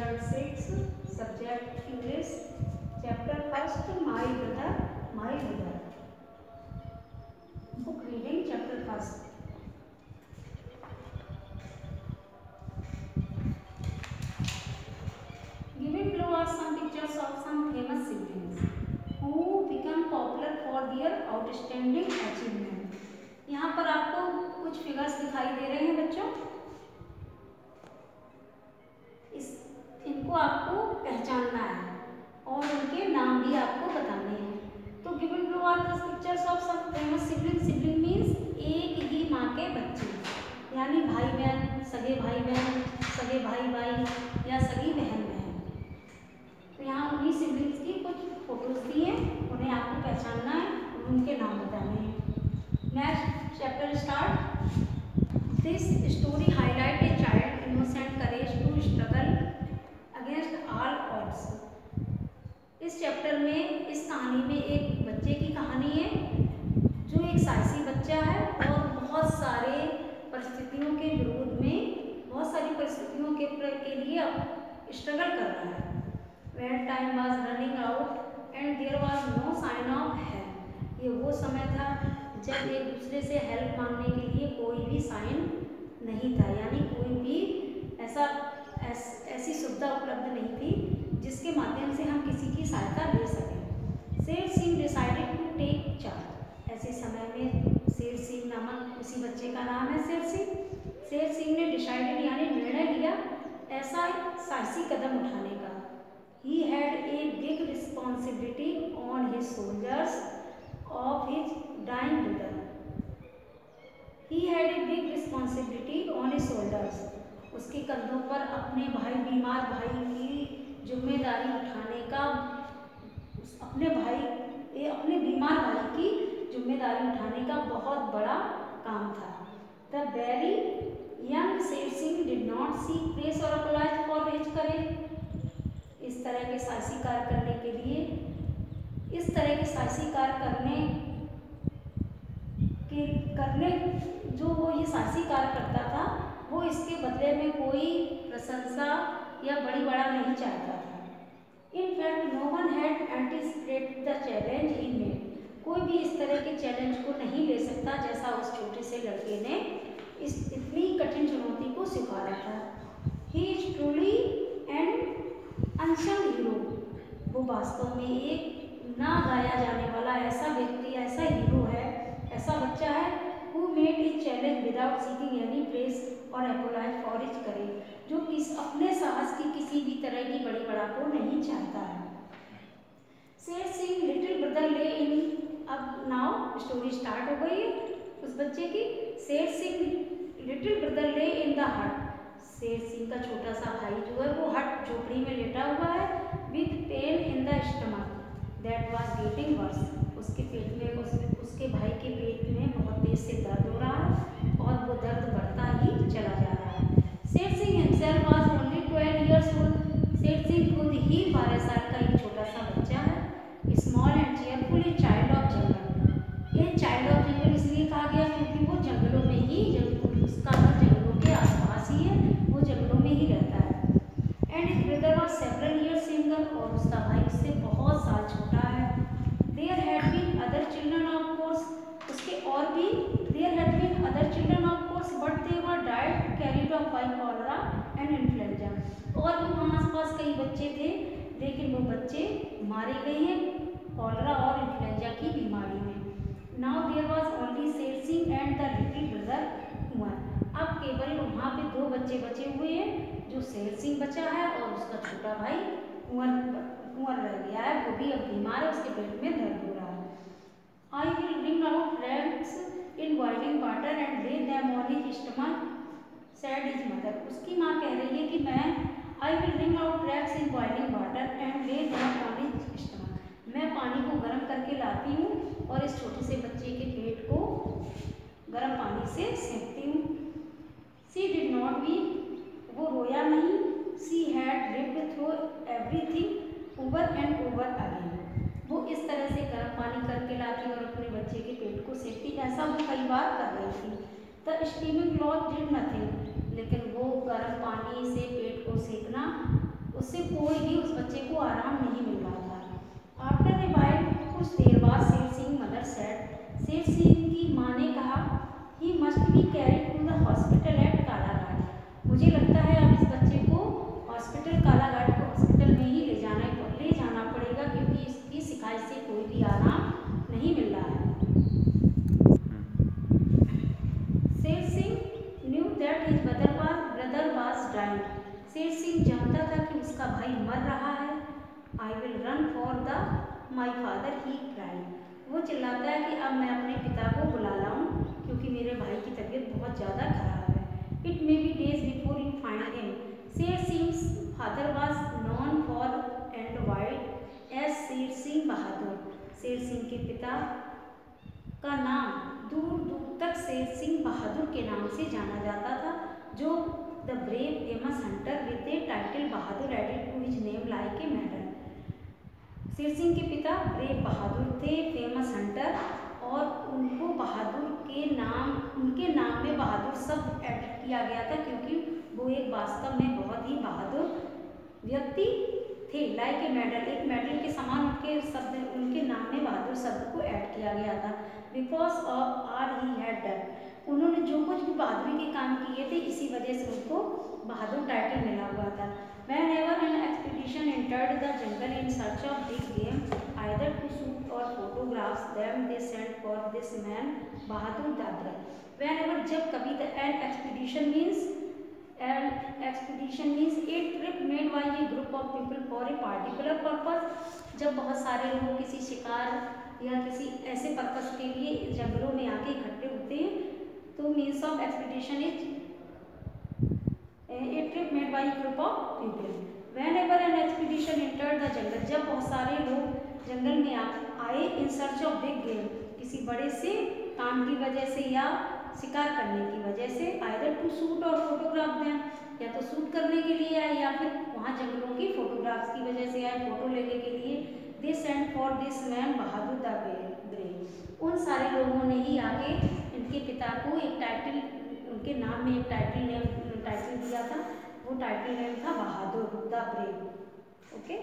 Third 6, subject English, chapter first, My Brother. Book reading, chapter first. Given below are some pictures of some famous siblings who become popular for their outstanding achievement. यहाँ पर आपको कुछ figures दिखाई दे रहे हैं बच्चों, इनको आपको पहचानना है और उनके नाम भी आपको बताने हैं। तो given below are the pictures of some famous sibling. Sibling means एक ही माँ के बच्चे, यानी भाई बहन, सगे भाई बहन, सगे भाई भाई या सगी बहन बहन। तो यहाँ उन्हीं सिबलिंग्स की कुछ फोटोज दी हैं, उन्हें आपको पहचानना है और उनके नाम बताने हैं। Next chapter start. This story highlight a child innocent courage to struggle against all odds. इस चैप्टर में, इस कहानी में एक बच्चे की कहानी है जो एक साहसी बच्चा है और बहुत सारे परिस्थितियों के विरोध में, बहुत सारी परिस्थितियों के लिए स्ट्रगल कर रहा है। When time was running out and there was no sign of help। ये वो समय था जब एक दूसरे से हेल्प मांगने के लिए कोई भी साइन नहीं था, यानी कोई भी ऐसी सुविधा उपलब्ध नहीं थी जिसके माध्यम से हम किसी की सहायता ले सकें। Sher Singh decided to take charge. ऐसे समय में शेर सिंह नामक उसी बच्चे का नाम है शेर सिंह। शेर सिंह ने डिसाइडेड यानी निर्णय लिया ऐसा साहसी कदम उठाने का। He had a big responsibility on his shoulders of his dying brother। He had a big responsibility on his shoulders। उसके कंधों पर अपने बीमार भाई की जिम्मेदारी उठाने का, अपने बीमार भाई की जिम्मेदारी उठाने का बहुत बड़ा काम था। The very young Sher Singh did not seek praise or apologize for his courage। इस तरह के साहसी कार्य करने के लिए, इस तरह के साहसी कार्य करने जो वो ये साहसी कार्य करता था, वो इसके बदले में कोई प्रशंसा या बड़ा नहीं चाहता था। In fact no one had anticipated the challenge he made. कोई भी इस तरह के चैलेंज को नहीं ले सकता जैसा उस छोटे से लड़के ने इस इतनी कठिन चुनौती को स्वीकारा था। He is truly and unsung hero. वो वास्तव में एक ना गाया जाने वाला ऐसा व्यक्ति, ऐसा हीरो है, ऐसा बच्चा है who made his challenge without seeking any praise or apologize for his courage। जो अपने साहस की किसी भी तरह की बड़ा को नहीं चाहता है। शेर सिंह लिटिल ब्रदर ले इन। अब नाउ स्टोरी स्टार्ट हो गई है उस बच्चे की। शेर सिंह लिटिल ब्रदर ले इन द हट। शेर सिंह का छोटा सा भाई जो है वो हट झोपड़ी में लेटा हुआ है। With pain in the stomach that was getting worse. उसके पेट में, उसके भाई के पेट में बहुत तेज से दर्द हो रहा है और वो दर्द बढ़ता ही चला जा रहा है। Sher Singh himself was only 12 years old। Sher Singh खुद ही 12 साल का एक छोटा सा बच्चा है। Small and cheerful child of jungle. ये चाइल्ड ऑफ जंगल इसलिए कहा गया क्योंकि वो जंगलों में ही, उसका घर जंगलों के आसपास ही है, वो जंगलों में ही रहता है। And his brother was several years younger. और उसका भाई उससे बहुत साल छोटा है। There had been other children of course. उसके और भी there had been other children of course but they were died carried off by cholera and influenza. और भी वहाँ आसपास कई बच्चे थे, लेकिन वो बच्चे मारे गए हैं कॉलरा और इन्फ्लुएंजा की बीमारी में। Now there was only Sher Singh and the little brother Kunwar. अब केवल वहाँ पे 2 बच्चे बचे हुए हैं, जो शेर सिंह बचा है और उसका छोटा भाई कुंवर रह गया है। वो भी अब बीमार है, उसके पेट में दर्द हो रहा है। I will bring out rats in boiling water and lay them on his stomach said his mother. उसकी माँ कह रही है कि I will bring out rats in boiling water and lay them on his stomach. मैं पानी को गर्म करके लाती हूँ और इस छोटे से बच्चे के पेट को गर्म पानी से सेकती हूँ। She did not weep. वो रोया नहीं। She had lived through everything over and over again. वो इस तरह से गर्म पानी करके लाती और अपने बच्चे के पेट को सेकती, ऐसा वो कई बार कर रही थी। The steaming cloth did nothing. लेकिन वो गर्म पानी से पेट को सेकना उससे कोई भी उस बच्चे को आराम नहीं मिल रहा था। आफ्टर ए वाइल, कुछ देर बाद शेर सिंह मदर सेड, शेर सिंह की माँ ने कहा, he must be carried to the hospital at Kalaghat. मुझे लगता है अब इस बच्चे को हॉस्पिटल कालाघाट को हॉस्पिटल में ही ले जाना पड़ेगा, क्योंकि इसकी शिकायत से कोई भी आराम नहीं मिल रहा है। Sher Singh knew that his brother was dying. Sher Singh जानता था कि उसका भाई मर रहा है। I will run for the my father, he cried. वो चिल्लाता है कि अब मैं अपने पिता को बुला लाऊं, क्योंकि मेरे भाई की तबीयत बहुत ज़्यादा खराब है। It may be days before you find him. Sher Singh father was known far and wide as Sher Singh बहादुर। शेर सिंह के पिता का नाम दूर दूर तक शेर सिंह बहादुर के नाम से जाना जाता था, जो the brave famous hunter with a title Bahadur added to his name like a medal. Sher Singh के पिता ब्रेव बहादुर थे, फेमस हंटर, और उनको बहादुर के नाम, उनके नाम में बहादुर शब्द ऐड किया गया था, क्योंकि वो एक वास्तव में बहुत ही बहादुर व्यक्ति थे। लाइक ए मेडल, एक मेडल के समान उनके शब्द, उनके नाम में बहादुर शब्द को ऐड किया गया था। Because of are he had done, उन्होंने जो कुछ भी बहादुरी के काम किए थे, इसी वजह से उनको बहादुर टाइटल मिला हुआ था। Whenever an expedition entered the jungle in search of big game, either to shoot or photograph them, they sent for this man Bahadur the Brave. Whenever, जब कभी, an expedition means a trip made by a group of people for a particular purpose. जब बहुत सारे लोग किसी शिकार या किसी ऐसे पर्पस के लिए जंगलों में आके इकट्ठे होते हैं, तो means of expedition is a trip made by a group of people. Whenever an expedition entered the jungle, जब बहुत सारे लोग जंगल में आए in search of big game, किसी बड़े से काम की वजह से या शिकार करने की वजह से, either to shoot or photograph them, या तो शूट करने के लिए आए या फिर वहाँ जंगलों की फोटोग्राफ्स की वजह से आए, फोटो लेने के लिए, they sent for this man Bahadur the brave. उन सारे लोगों ने ही आके इनके पिता को एक टाइटल, उनके नाम में एक टाइटल दिया था, वो टाइटल नेम था बहादुर द ब्रेव। ओके।